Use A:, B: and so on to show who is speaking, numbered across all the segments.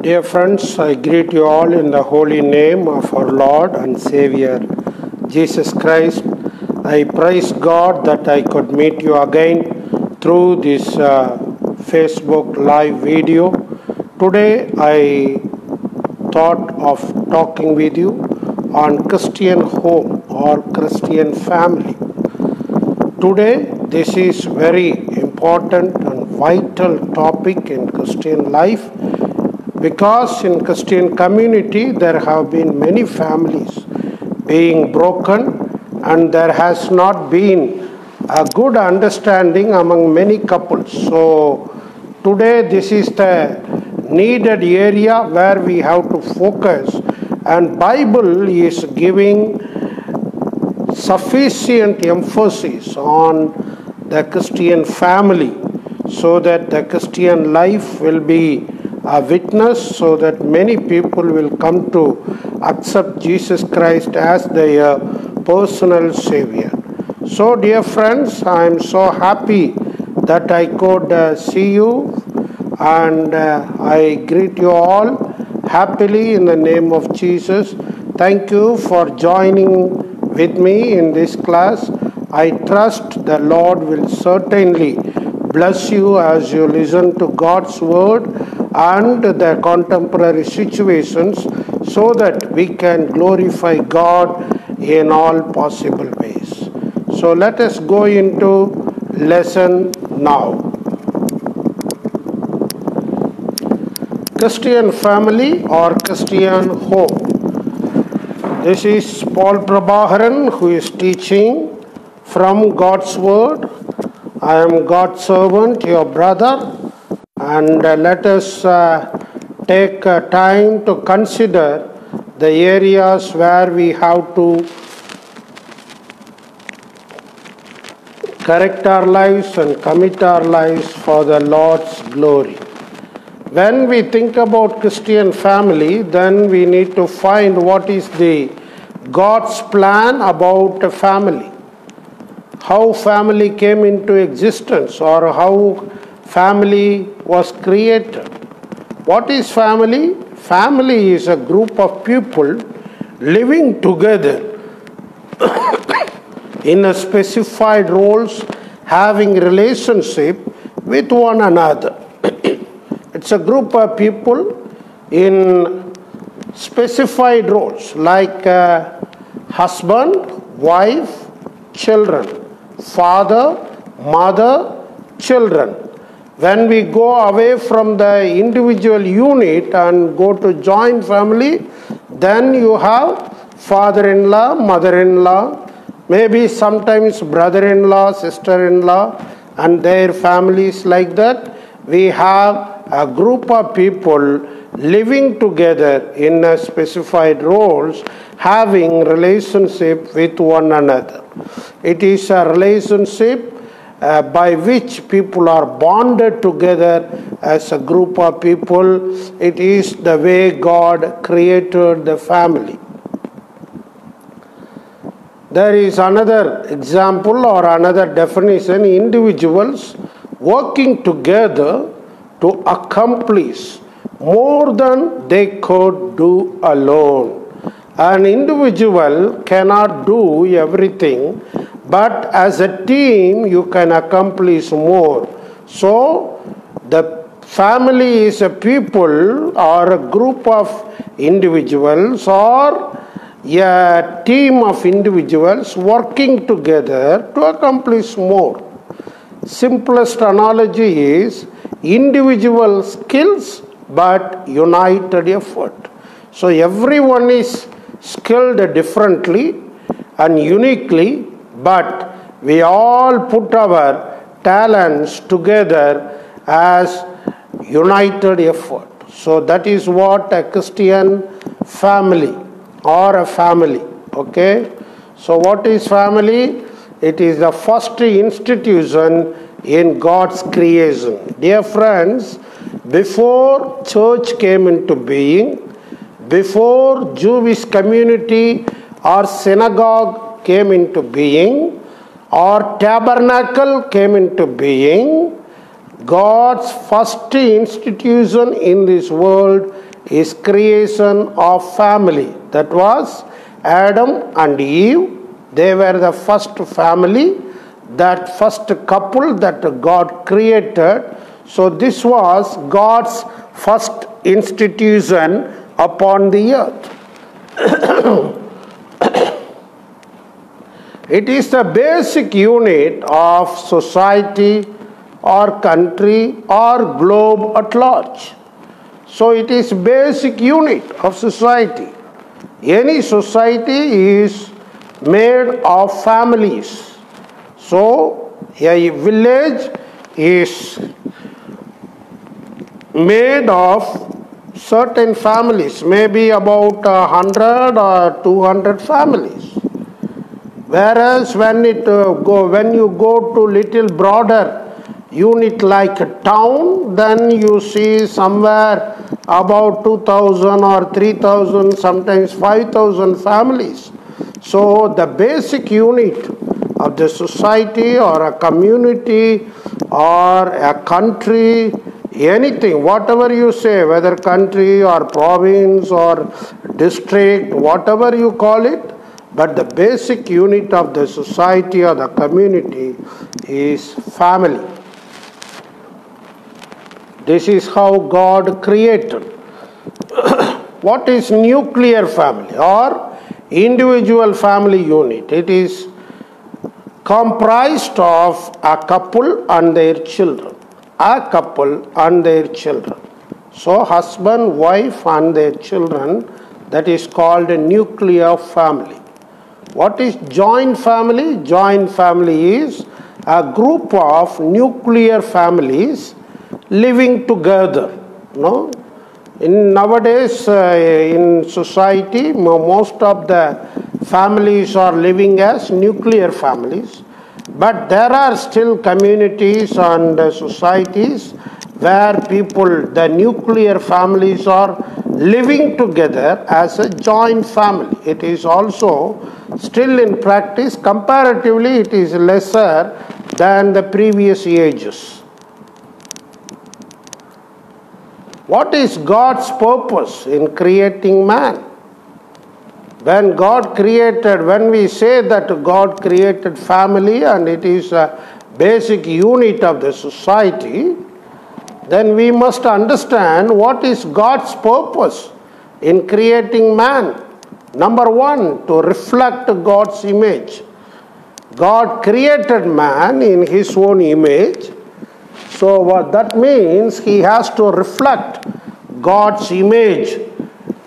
A: Dear friends, I greet you all in the holy name of our Lord and Savior, Jesus Christ. I praise God that I could meet you again through this Facebook live video. Today I thought of talking with you on Christian home or Christian family. Today, this is very important and vital topic in Christian life, because in Christian community there have been many families being broken and there has not been a good understanding among many couples. So today this is the needed area where we have to focus, and Bible is giving sufficient emphasis on the Christian family so that the Christian life will be a witness, so that many people will come to accept Jesus Christ as their personal Savior. So dear friends, I am so happy that I could see you, and I greet you all happily in the name of Jesus. Thank you for joining with me in this class. I trust the Lord will certainly bless you as you listen to God's word and the contemporary situations, so that we can glorify God in all possible ways. So let us go into lesson now. Christian family or Christian home. This is Paul Prabhaharan who is teaching from God's word. I am God's servant, your brother, and let us take time to consider the areas where we have to correct our lives and commit our lives for the Lord's glory. When we think about Christian family, then we need to find what is the God's plan about a family. How family came into existence, or how family was created. What is family? Family is a group of people living together in a specified roles, having relationship with one another. It's a group of people in specified roles like husband, wife, children, father, mother, children. When we go away from the individual unit and go to joint family, then you have father-in-law, mother-in-law, maybe sometimes brother-in-law, sister-in-law, and their families like that. We have a group of people living together in a specified roles, having relationship with one another. It is a relationship by which people are bonded together as a group of people. It is the way God created the family. There is another example or another definition: individuals working together to accomplish more than they could do alone. An individual cannot do everything, but as a team you can accomplish more. So the family is a people or a group of individuals or a team of individuals working together to accomplish more. Simplest analogy is individual skills but united effort. So everyone is skilled differently and uniquely, but we all put our talents together as united effort. So that is what a Christian family or a family. Okay? So what is family? It is the first institution in God's creation. Dear friends, before church came into being, before Jewish community or synagogue came into being, or tabernacle came into being, God's first institution in this world is creation of family. That was Adam and Eve. They were the first family, that first couple that God created. So this was God's first institution upon the earth. It is the basic unit of society or country or globe at large. So it is basic unit of society. Any society is made of families. So a village is made of certain families, maybe about 100 or 200 families. Whereas when you go to little broader unit like a town, then you see somewhere about 2,000 or 3,000, sometimes 5,000 families. So the basic unit of the society or a community or a country, anything, whatever you say, whether country or province or district, whatever you call it, but the basic unit of the society or the community is family. This is how God created. What is nuclear family or individual family unit? It is comprised of a couple and their children. A couple and their children. So husband, wife and their children, that is called a nuclear family. What is joint family? Joint family is a group of nuclear families living together. No? Nowadays in society, most of the families are living as nuclear families. But there are still communities and societies where people, the nuclear families are living together as a joint family. It is also still in practice. Comparatively, it is lesser than the previous ages. What is God's purpose in creating man? When God created, when we say that God created family and it is a basic unit of the society, then we must understand what is God's purpose in creating man. Number one, to reflect God's image. God created man in his own image. So what that means, he has to reflect God's image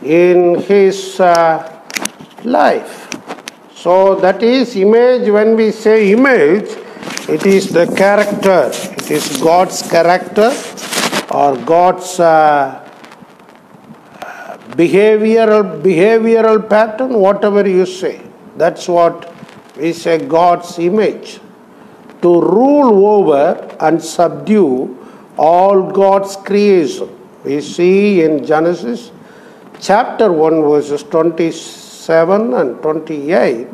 A: in his life. So that is image. When we say image, it is the character. It is God's character or God's behavioral pattern, whatever you say. That's what we say, God's image. To rule over and subdue all God's creation. We see in Genesis chapter 1 verses 27 and 28,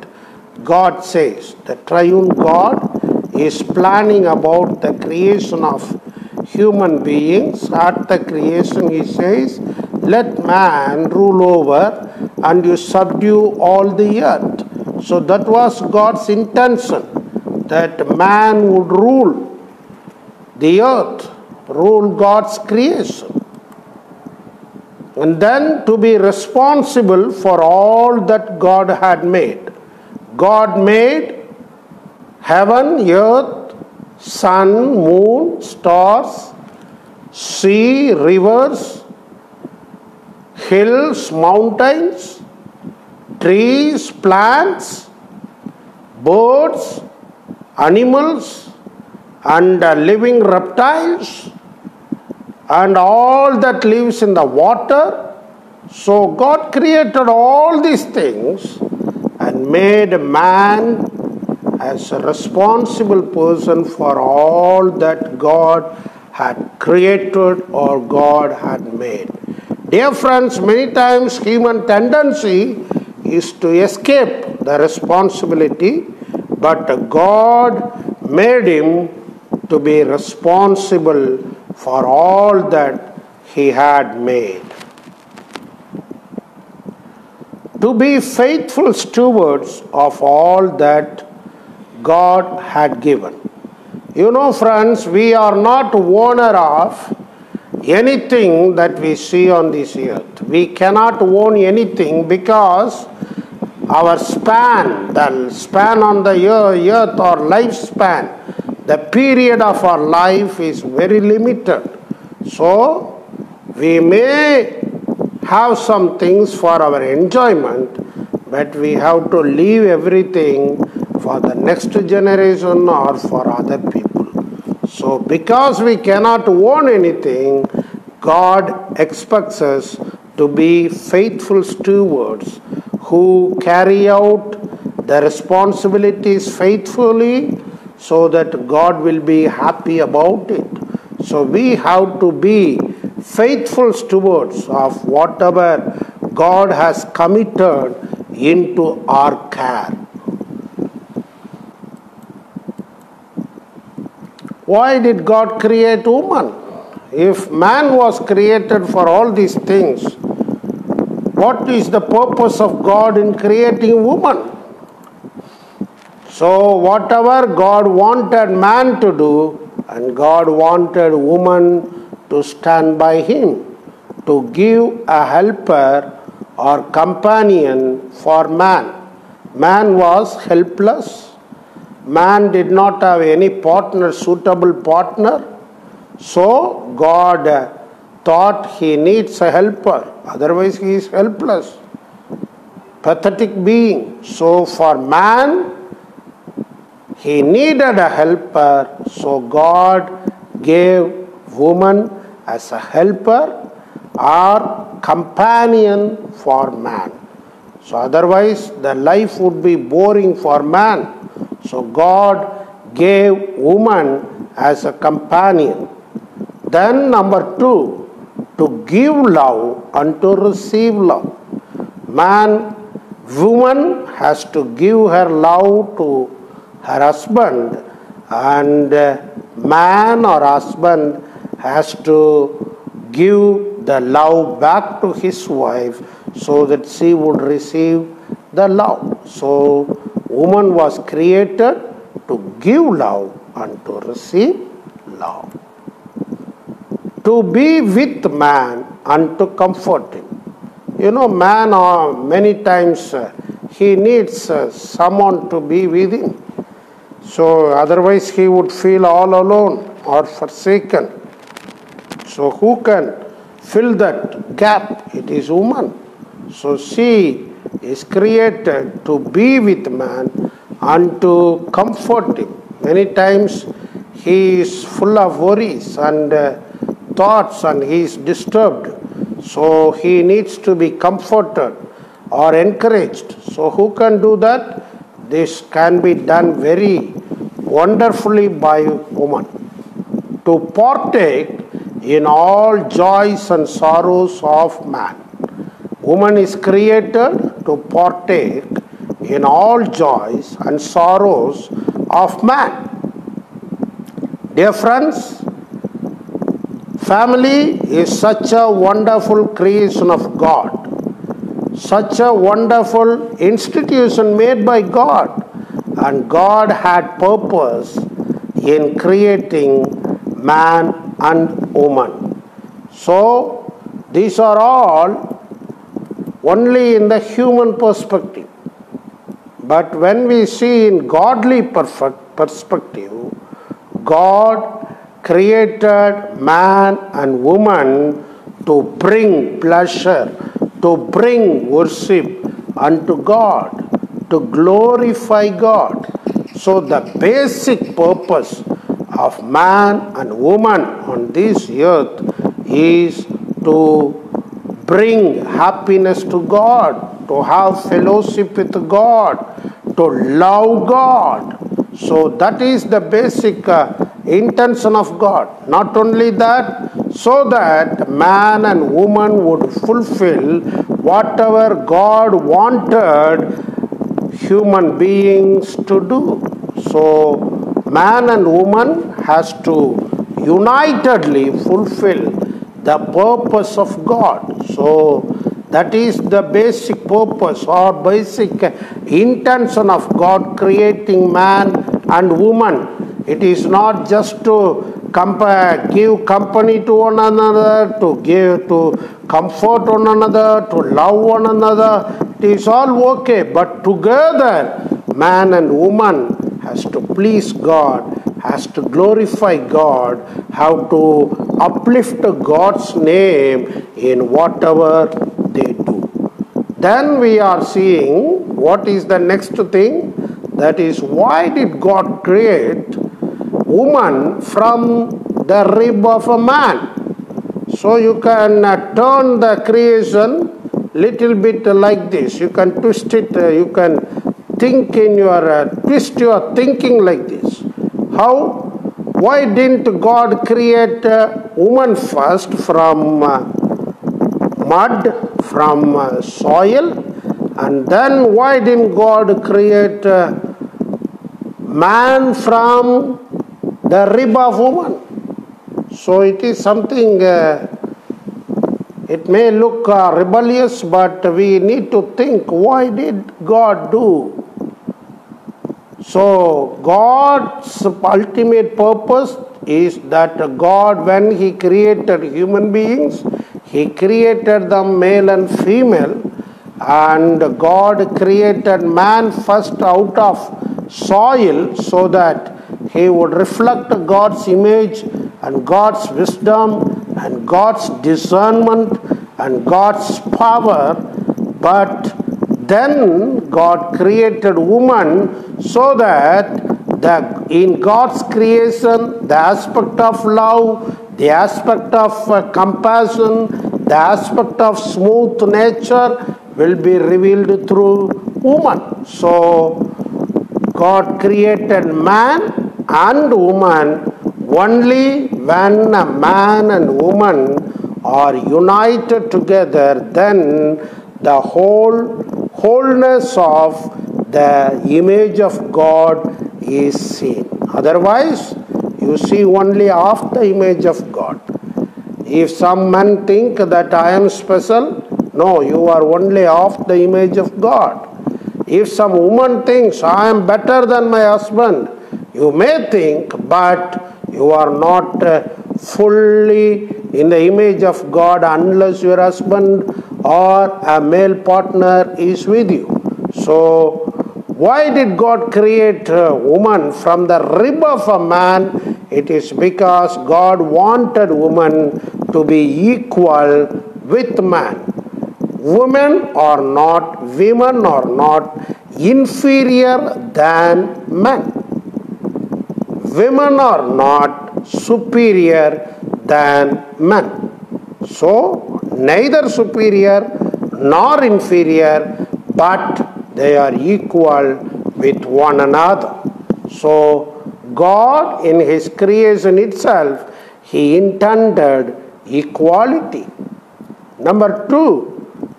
A: God says, the triune God is planning about the creation of human beings. At the creation, he says, let man rule over and you subdue all the earth. So that was God's intention, that man would rule the earth, rule God's creation. And then to be responsible for all that God had made. God made heaven, earth, sun, moon, stars, sea, rivers, hills, mountains, trees, plants, birds, animals, and living reptiles, and all that lives in the water. So God created all these things and made man as a responsible person for all that God had created or God had made. Dear friends, many times human tendency is to escape the responsibility, but God made him to be responsible for all that he had made. to be faithful stewards of all that God had given. You know, friends, we are not owner of anything that we see on this earth. We cannot own anything because our span, the span on the earth or lifespan, the period of our life is very limited. So, we may have some things for our enjoyment, but we have to leave everything for the next generation or for other people. So, because we cannot own anything, God expects us to be faithful stewards who carry out the responsibilities faithfully so that God will be happy about it. So we have to be faithful stewards of whatever God has committed into our care. Why did God create woman? If man was created for all these things, what is the purpose of God in creating woman? So whatever God wanted man to do, and God wanted woman to stand by him, to give a helper or companion for man. Man was helpless. Man did not have any partner, suitable partner. So God thought he needs a helper, otherwise he is helpless, pathetic being. So for man, he needed a helper, so God gave woman as a helper or companion for man. So otherwise the life would be boring for man. So God gave woman as a companion. Then number 2, to give love and to receive love. Woman has to give her love to her husband, and man or husband has to give the love back to his wife so that she would receive the love. So woman was created to give love and to receive love. To be with man and to comfort him. You know, man many times he needs someone to be with him. So otherwise he would feel all alone or forsaken. So who can fill that gap? It is woman. So she is created to be with man and to comfort him. Many times he is full of worries and thoughts and he is disturbed. So he needs to be comforted or encouraged. So who can do that? This can be done very wonderfully by woman. To partake in all joys and sorrows of man. Woman is created to partake in all joys and sorrows of man. Dear friends, family is such a wonderful creation of God, such a wonderful institution made by God, and God had purpose in creating man and woman. So these are all only in the human perspective. But when we see in godly perspective, God created man and woman to bring pleasure, to bring worship unto God, to glorify God. So the basic purpose of man and woman on this earth is to bring happiness to God, to have fellowship with God, to love God. So that is the basic intention of God. Not only that, so that man and woman would fulfill whatever God wanted human beings to do. So man and woman has to unitedly fulfill the purpose of God. So That is the basic purpose or basic intention of God creating man and woman. It is not just to give company to one another, to comfort one another, to love one another. It is all okay, but together man and woman has to please God, has to glorify God, have to uplift God's name in whatever they do. Then we are seeing what is the next thing. That is, why did God create woman from the rib of a man? So you can turn the creation little bit like this. You can twist it, you can think in your, twist your thinking like this. How? Why didn't God create woman first from mud, from soil? And then why didn't God create man from the rib of woman? So it is something, it may look rebellious, but we need to think, why did God do? So God's ultimate purpose is that God, when He created human beings, He created them male and female, and God created man first out of soil so that he would reflect God's image and God's wisdom and God's discernment and God's power. But then God created woman so that in God's creation, the aspect of love, the aspect of compassion, the aspect of smooth nature will be revealed through woman. So God created man and woman only when a man and woman are united together, then the wholeness of the image of God is seen. Otherwise, you see only half the image of God. If some men think that I am special, no, you are only half the image of God. If some woman thinks I am better than my husband, you may think, but you are not fully in the image of God unless your husband or a male partner is with you. So, why did God create a woman from the rib of a man? It is because God wanted woman to be equal with man. Women are not inferior than men. Women are not superior than men. So, neither superior nor inferior, but they are equal with one another. So, God in His creation itself, He intended equality. Number two,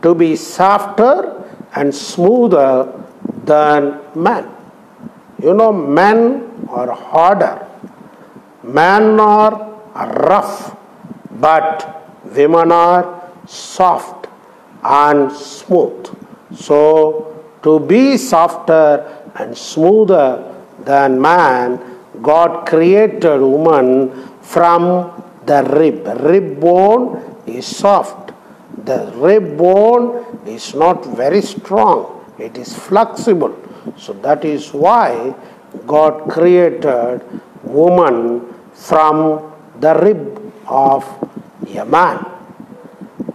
A: to be softer and smoother than men. You know, men are harder. Men are rough, but women are soft and smooth. So, to be softer and smoother than man, God created woman from the rib. Rib bone is soft. The rib bone is not very strong. It is flexible. So that is why God created woman from the rib of a man.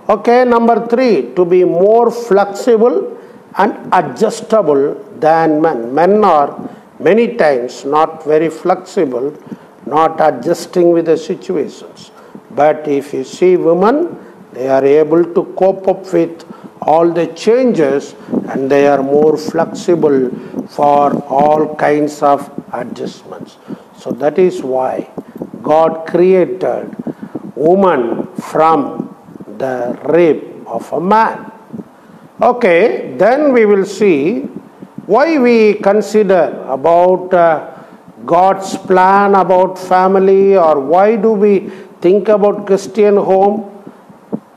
A: Okay, number three, to be more flexible and adjustable than men. Men are many times not very flexible, not adjusting with the situations. But if you see women, they are able to cope up with all the changes and they are more flexible for all kinds of adjustments. So that is why God created woman from the rib of a man. Okay, then we will see why we consider about God's plan about family, or why do we think about Christian home.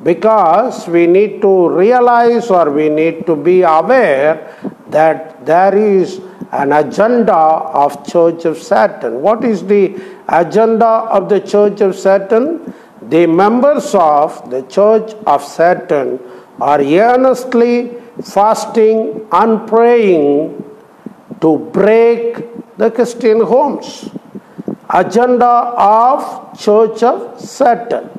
A: because we need to realize, or we need to be aware that there is an agenda of Church of Satan. What is the agenda of the Church of Satan? The members of the Church of Satan are earnestly fasting and praying to break the Christian homes. Agenda of Church of Satan,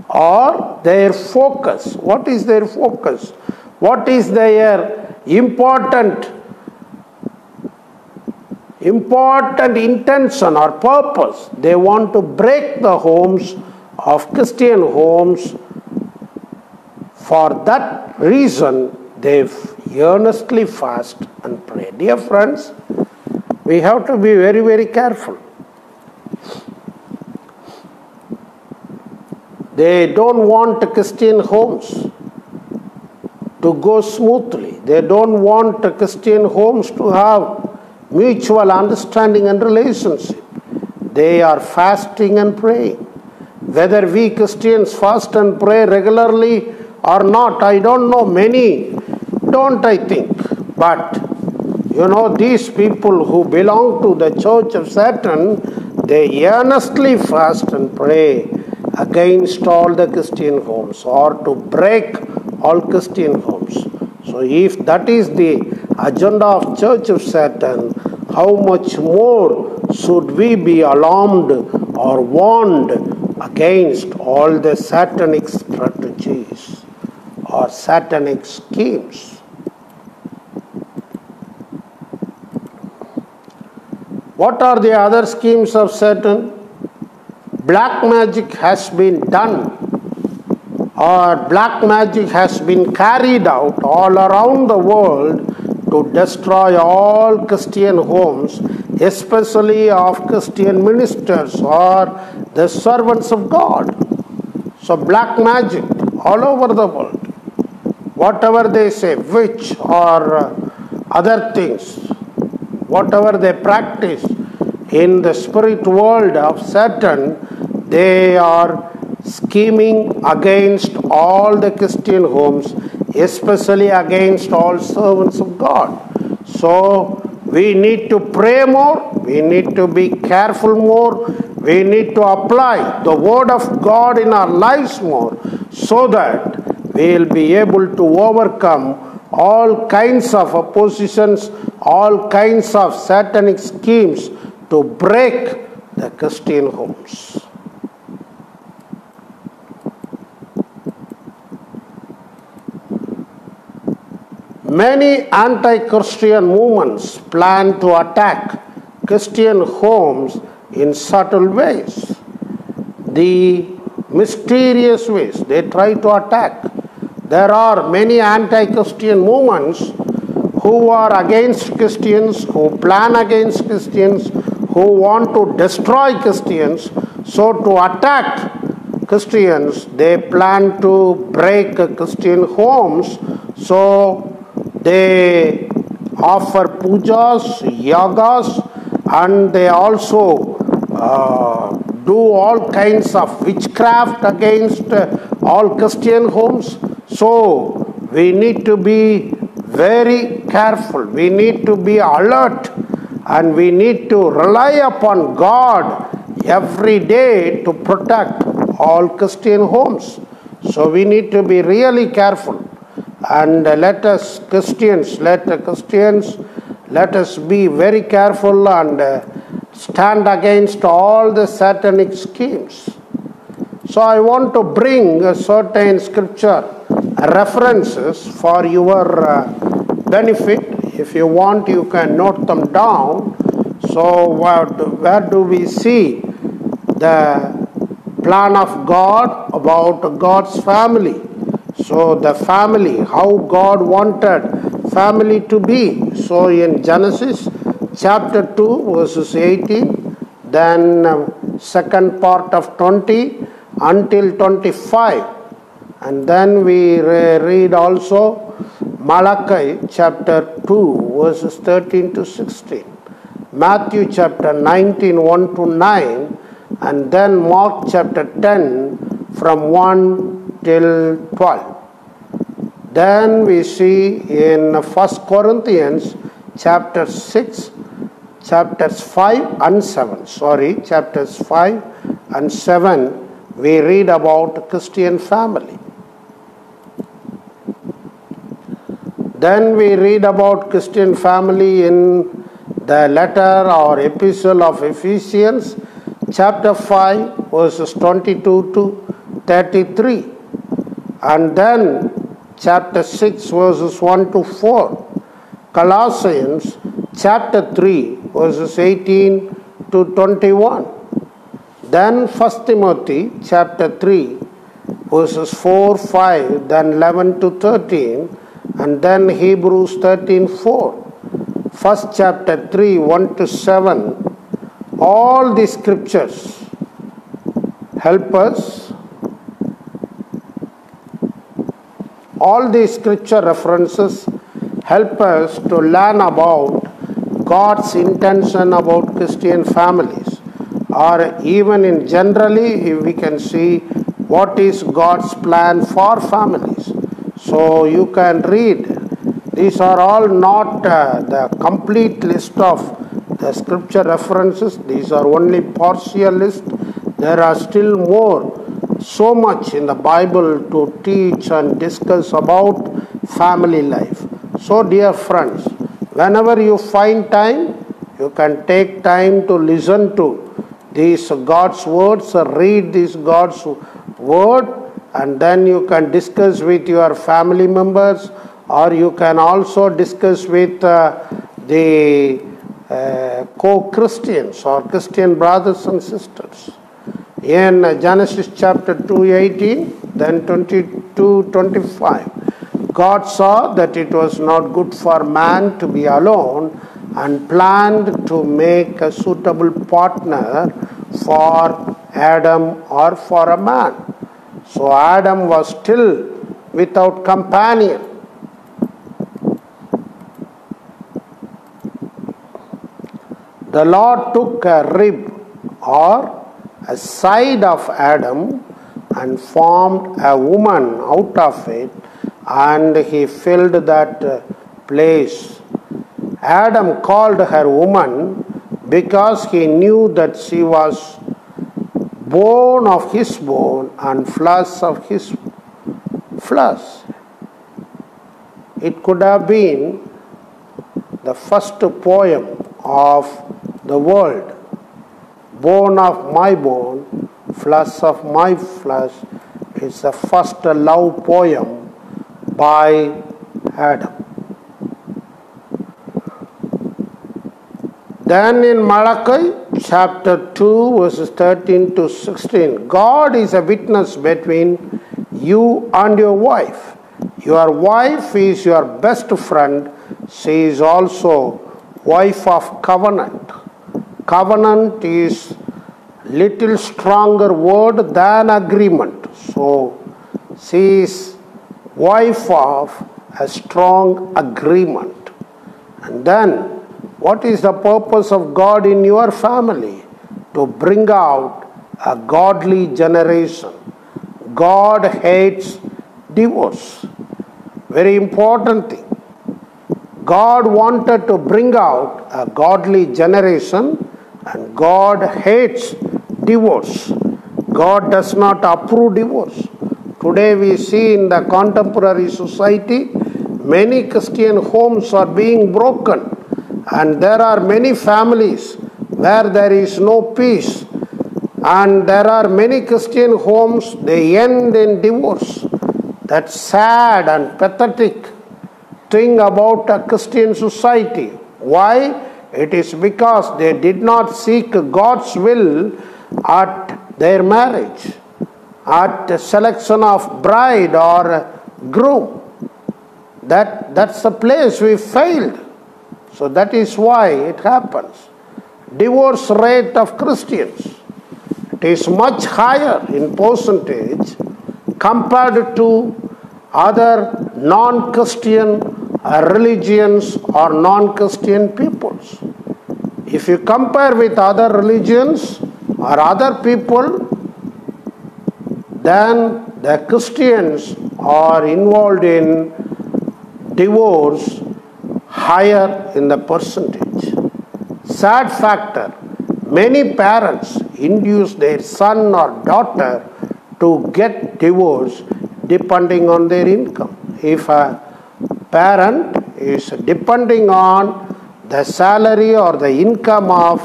A: or their focus. What is their focus? What is their important intention or purpose? They want to break the homes of Christian homes. For that reason, they earnestly fast and pray. Dear friends, we have to be very, very careful. They don't want Christian homes to go smoothly. They don't want Christian homes to have mutual understanding and relationship. They are fasting and praying. Whether we Christians fast and pray regularly or not, I don't know. Many don't, I think. But, these people who belong to the Church of Satan, they earnestly fast and pray against all the Christian homes, or to break all Christian homes. So if that is the agenda of Church of Satan, how much more should we be alarmed or warned against all the satanic strategies or satanic schemes? What are the other schemes of Satan? Black magic has been done, or black magic has been carried out all around the world to destroy all Christian homes, especially of Christian ministers or the servants of God. So black magic all over the world, whatever they say, witch or other things, whatever they practice in the spirit world of Satan, they are scheming against all the Christian homes, especially against all servants of God. So we need to pray more, we need to be careful more, we need to apply the word of God in our lives more, so that we will be able to overcome all kinds of oppositions, all kinds of satanic schemes to break the Christian homes. Many anti-Christian movements plan to attack Christian homes in subtle ways. The mysterious ways they try to attack. There are many anti-Christian movements who are against Christians, who plan against Christians, who want to destroy Christians. So to attack Christians, they plan to break Christian homes. So they offer pujas, yagas, and they also do all kinds of witchcraft against all Christian homes. So we need to be very careful. We need to be alert, and we need to rely upon God every day to protect all Christian homes. So we need to be really careful. And let us Christians be very careful and stand against all the satanic schemes. So I want to bring certain scripture references for your benefit. If you want, you can note them down. So where do we see the plan of God about God's family? So the family, how God wanted family to be. So in Genesis chapter 2 verses 18, then second part of 20 until 25. And then we read also Malachi chapter 2 verses 13 to 16. Matthew chapter 19, 1 to 9. And then Mark chapter 10 from 1 till 12. Then we see in 1 Corinthians chapter 6, chapters 5 and 7. Chapters 5 and 7, we read about Christian family. Then we read about Christian family in the letter or epistle of Ephesians, chapter 5, verses 22 to 33. And then chapter 6, verses 1 to 4. Colossians, chapter 3, verses 18 to 21. Then 1 Timothy, chapter 3, verses 4, 5, then 11 to 13. And then Hebrews 13, 4. First chapter 3, 1 to 7. All these scriptures help us. All these scripture references help us to learn about God's intention about Christian families, or even in generally we can see what is God's plan for families. So you can read. These are all not the complete list of the scripture references. These are only partial list. There are still more, so much in the Bible to teach and discuss about family life. So dear friends, whenever you find time, you can take time to listen to these God's words, read this God's word, and then you can discuss with your family members, or you can also discuss with the co-Christians or Christian brothers and sisters. In Genesis chapter 2:18, then 22:25, God saw that it was not good for man to be alone and planned to make a suitable partner for Adam or for a man. So Adam was still without companion. The Lord took a rib or a side of Adam and formed a woman out of it, and he filled that place. Adam called her woman because he knew that she was bone of his bone and flesh of his flesh. It could have been the first poem of the world. Bone of my bone, flesh of my flesh. It's the first love poem by Adam. Then in Malachi chapter 2 verses 13 to 16, God is a witness between you and your wife. Your wife is your best friend. She is also wife of covenant. Covenant is little stronger word than agreement. So she is wife of a strong agreement. And then what is the purpose of God in your family? To bring out a godly generation. God hates divorce. Very important thing. God wanted to bring out a godly generation, and God hates divorce. God does not approve divorce. Today we see in the contemporary society, many Christian homes are being broken. And there are many families where there is no peace. And there are many Christian homes, they end in divorce. That's sad and pathetic thing about a Christian society. Why? It is because they did not seek God's will at their marriage, at the selection of bride or groom. That's the place we failed. So that is why it happens. Divorce rate of Christians, it is much higher in percentage compared to other non-Christian religions or non-Christian peoples. If you compare with other religions or other people, then the Christians are involved in divorce higher in the percentage. Sad factor, many parents induce their son or daughter to get divorced depending on their income. If a parent is depending on the salary or the income of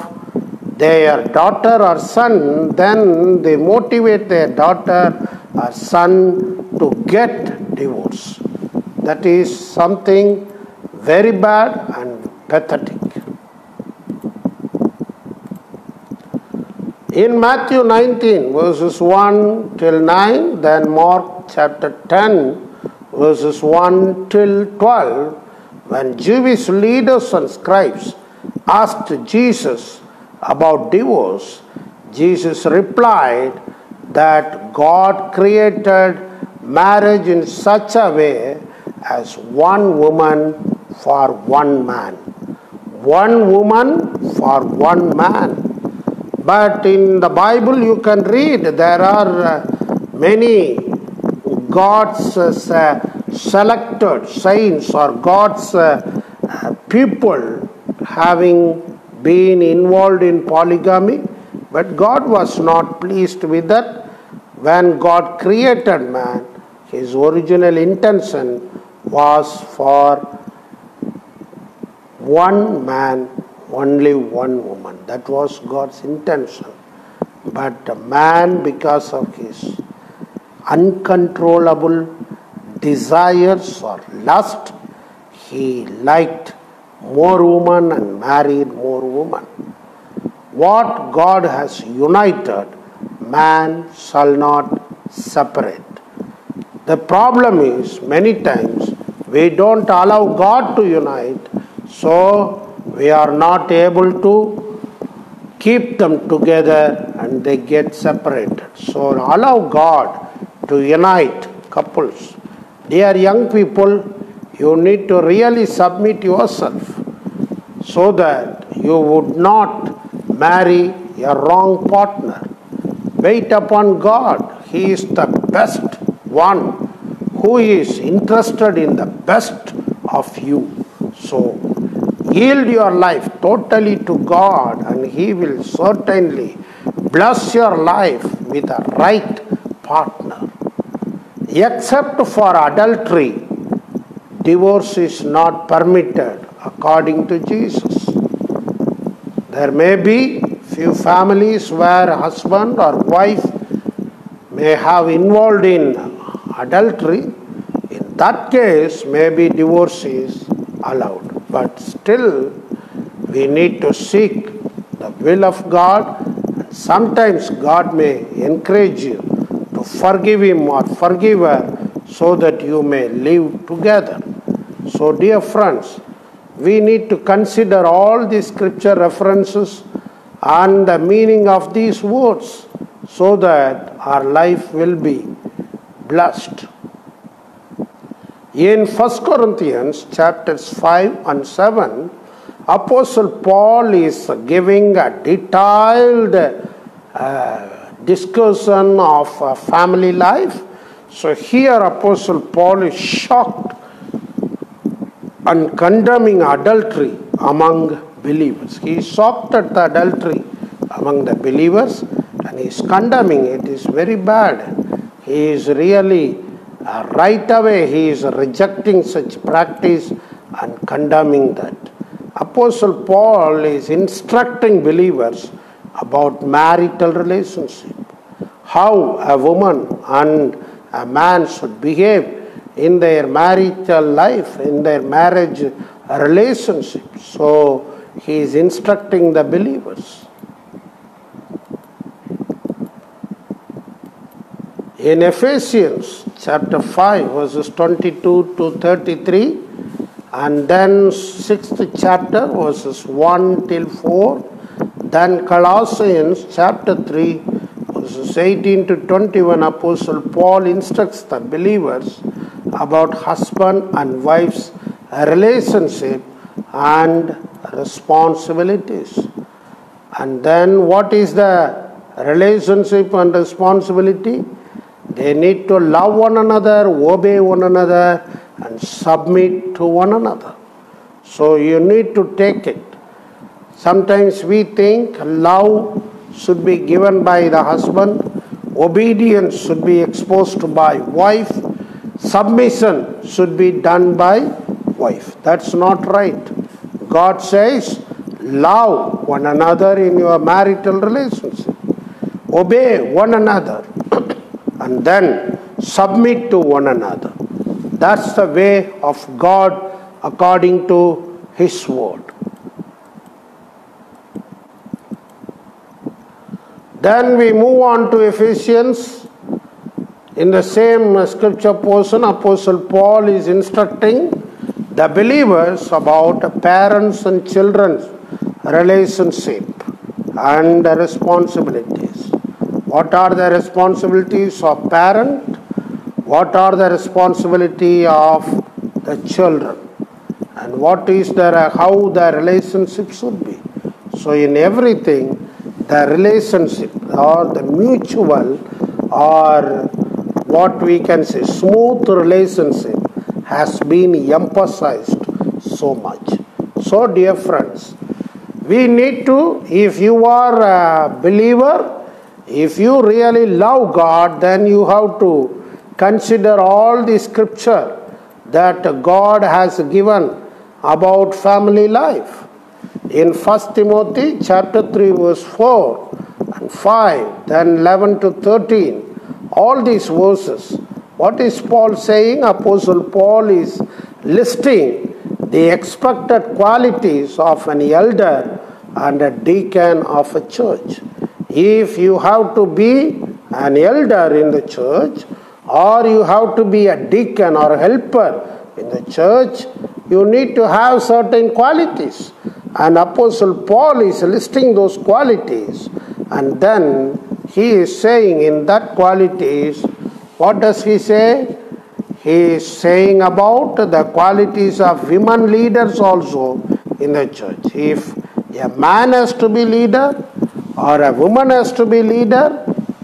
A: their daughter or son, then they motivate their daughter or son to get divorce. That is something very bad and pathetic. In Matthew 19 verses 1 till 9, then Mark chapter 10 verses 1 till 12, when Jewish leaders and scribes asked Jesus about divorce, Jesus replied that God created marriage in such a way as one woman for one man. One woman for one man. But in the Bible you can read there are many God's selected saints or God's people having been involved in polygamy, but God was not pleased with that. When God created man, his original intention was for one man, only one woman. That was God's intention. But man, because of his uncontrollable desires or lust, he liked more women and married more women. What God has united, man shall not separate. The problem is, many times we don't allow God to unite, so we are not able to keep them together and they get separated. So allow God to unite couples. Dear young people, you need to really submit yourself so that you would not marry a wrong partner. Wait upon God. He is the best one who is interested in the best of you. So yield your life totally to God and He will certainly bless your life with a right partner. Except for adultery, divorce is not permitted according to Jesus. There may be few families where husband or wife may have involved in adultery. In that case, maybe divorce is allowed. But still, we need to seek the will of God. And sometimes God may encourage you to forgive him or forgive her so that you may live together. So, dear friends, we need to consider all these scripture references and the meaning of these words so that our life will be blessed. In 1 Corinthians chapters 5 and 7, Apostle Paul is giving a detailed discussion of family life. So here Apostle Paul is shocked and condemning adultery among believers. He is shocked at the adultery among the believers and he is condemning it. It is very bad. He is really right away he is rejecting such practice and condemning that. Apostle Paul is instructing believers about marital relationship, how a woman and a man should behave in their marital life, in their marriage relationship. So he is instructing the believers. In Ephesians chapter 5 verses 22 to 33 and then 6th chapter verses 1 till 4, then Colossians chapter 3 verses 18 to 21, Apostle Paul instructs the believers about husband and wife's relationship and responsibilities. And then what is the relationship and responsibility? They need to love one another, obey one another, and submit to one another. So you need to take it. Sometimes we think love should be given by the husband, obedience should be exposed by wife, submission should be done by wife. That's not right. God says, love one another in your marital relationship. Obey one another and then submit to one another. That's the way of God according to His word. Then we move on to Ephesians. In the same scripture portion, Apostle Paul is instructing the believers about parents and children's relationship and the responsibilities. What are the responsibilities of parent? What are the responsibility of the children? And what is how the relationship should be? So in everything, the relationship or the mutual or what we can say smooth relationship has been emphasized so much. So dear friends, we need to, if you are a believer, if you really love God, then you have to consider all the scripture that God has given about family life. In 1 Timothy chapter 3 verse 4 and 5, then 11 to 13, all these verses, what is Paul saying? Apostle Paul is listing the expected qualities of an elder and a deacon of a church. If you have to be an elder in the church, or you have to be a deacon or a helper in the church, you need to have certain qualities. And Apostle Paul is listing those qualities. And then he is saying in that qualities, what does he say? He is saying about the qualities of women leaders also in the church. If a man has to be leader or a woman has to be leader,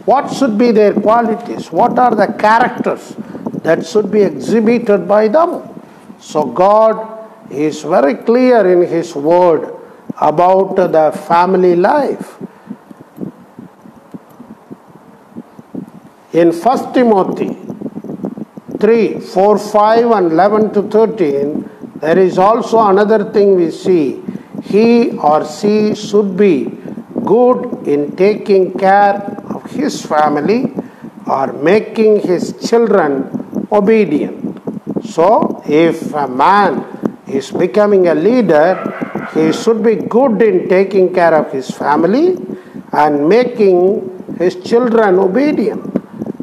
A: what should be their qualities? What are the characters that should be exhibited by them? So God is very clear in His word about the family life. In 1 Timothy 3, 4, 5 and 11 to 13, there is also another thing we see. He or she should be good in taking care of his family or making his children obedient. So, if a man is becoming a leader, he should be good in taking care of his family and making his children obedient.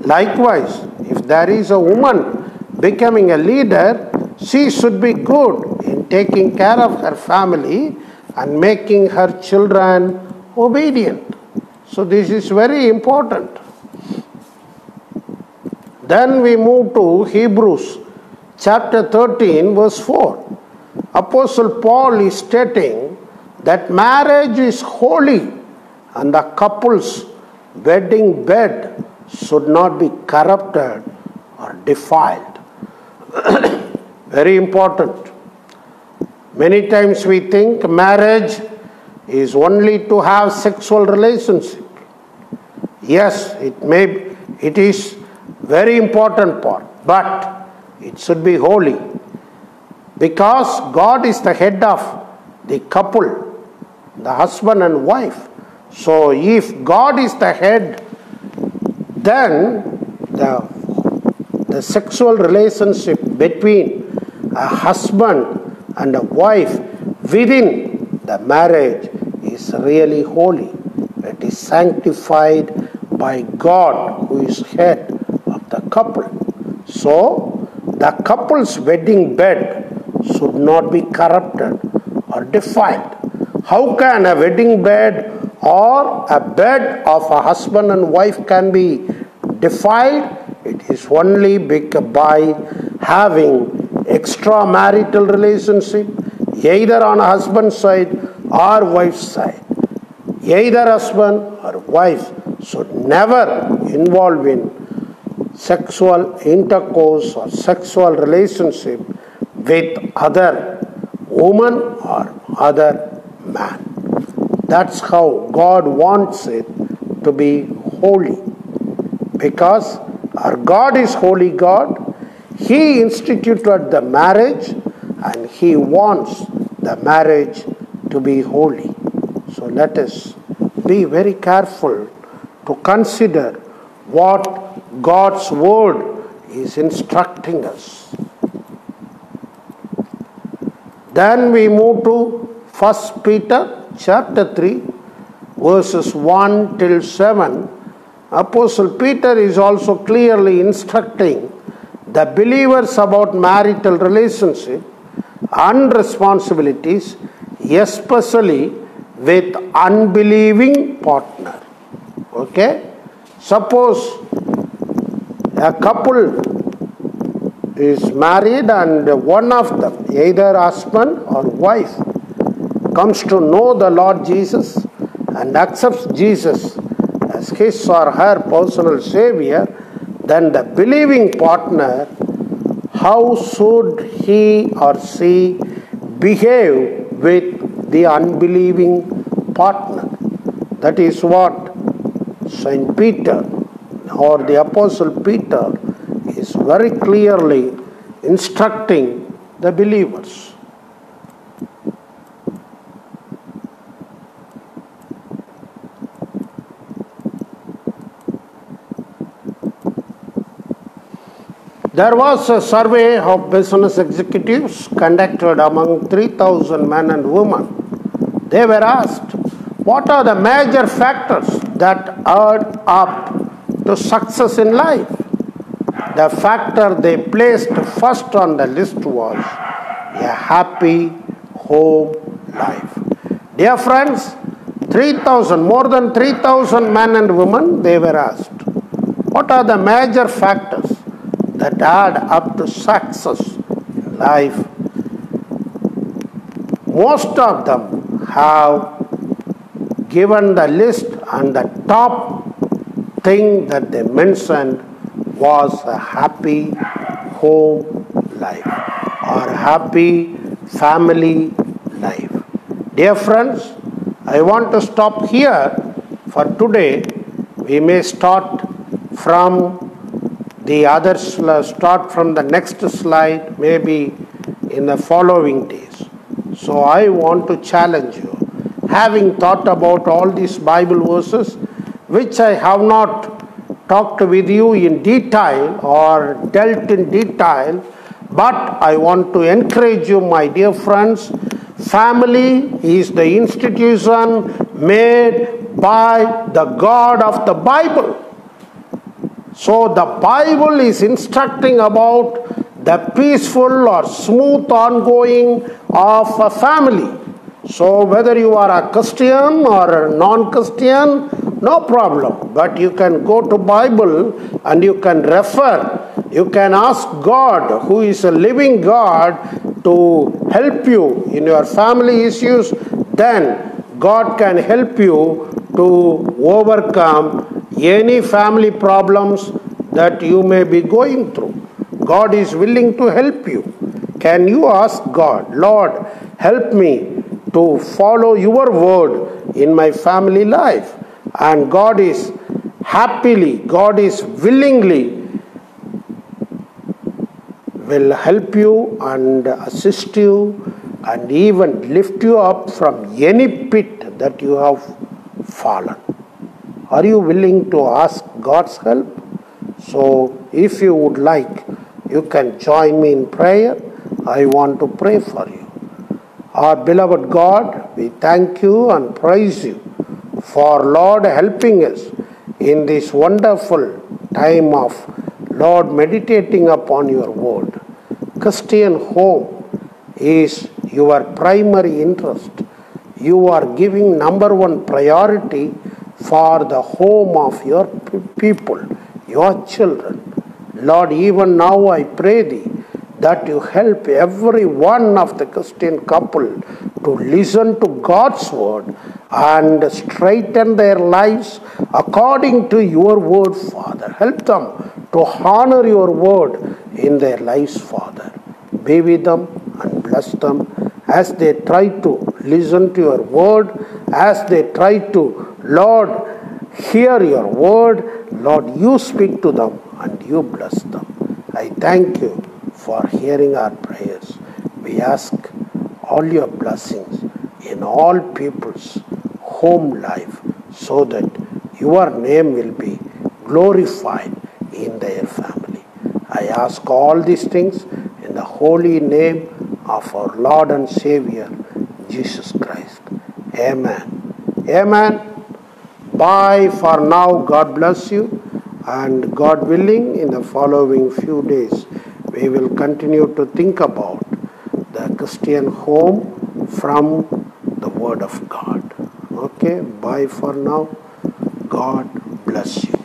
A: Likewise, if there is a woman becoming a leader, she should be good in taking care of her family and making her children obedient. So this is very important. Then we move to Hebrews chapter 13 verse 4. Apostle Paul is stating that marriage is holy and the couple's wedding bed should not be corrupted or defiled. Very important. Many times we think marriage is only to have sexual relationship. Yes, it is very important part, but it should be holy. Because God is the head of the couple, the husband and wife. So if God is the head, then the sexual relationship between a husband and a wife within the marriage is really holy. It is sanctified by God, who is head of the couple. So the couple's wedding bed should not be corrupted or defiled. How can a wedding bed or a bed of a husband and wife can be defiled? It is only by having extramarital relationship, either on a husband's side or wife's side. Either husband or wife should never involve in sexual intercourse or sexual relationship with other woman or other man. That's how God wants it to be holy. Because our God is holy God. He instituted the marriage and He wants the marriage to be holy. So let us be very careful to consider what God's word is instructing us. Then we move to 1 Peter chapter 3, verses 1 till 7. Apostle Peter is also clearly instructing the believers about marital relationship and responsibilities, especially with unbelieving partner. Okay? Suppose a couple is married and one of them, either husband or wife, comes to know the Lord Jesus and accepts Jesus as his or her personal Savior, then the believing partner, how should he or she behave with the unbelieving partner? That is what Saint Peter or the Apostle Peter is very clearly instructing the believers. There was a survey of business executives conducted among 3,000 men and women. They were asked, what are the major factors that add up to success in life? The factor they placed first on the list was a happy home life. Dear friends, more than 3,000 men and women, they were asked, what are the major factors that add up to success in life? Most of them have given the list, and the top thing that they mentioned was a happy home life or happy family life. Dear friends, I want to stop here for today. We may start from the next slide, maybe in the following days. So I want to challenge you, having thought about all these Bible verses, which I have not talked with you in detail or dealt in detail, but I want to encourage you, my dear friends. Family is the institution made by the God of the Bible. So the Bible is instructing about the peaceful or smooth ongoing of a family. So whether you are a Christian or a non-Christian, no problem. But you can go to Bible and you can refer. You can ask God, who is a living God, to help you in your family issues. Then God can help you to overcome any family problems that you may be going through. God is willing to help you. Can you ask God, Lord, help me to follow your word in my family life? And God is willingly will help you and assist you and even lift you up from any pit that you have fallen. Are you willing to ask God's help? So if you would like, you can join me in prayer. I want to pray for you. Our beloved God, we thank you and praise you for, Lord, helping us in this wonderful time of, Lord, meditating upon your word. Christian home is your primary interest. You are giving number one priority for the home of your people, your children. Lord, even now I pray thee that you help every one of the Christian couple to listen to God's word and straighten their lives according to your word, Father. Help them to honor your word in their lives, Father. Be with them and bless them as they try to listen to your word, as they try to, Lord, hear your word. Lord, you speak to them and you bless them. I thank you for hearing our prayers. We ask all your blessings in all people's home life so that your name will be glorified in their family. I ask all these things in the holy name of our Lord and Savior, Jesus Christ. Amen. Amen. Bye for now. God bless you. And God willing, in the following few days, we will continue to think about the Christian home from the Word of God. Okay, bye for now. God bless you.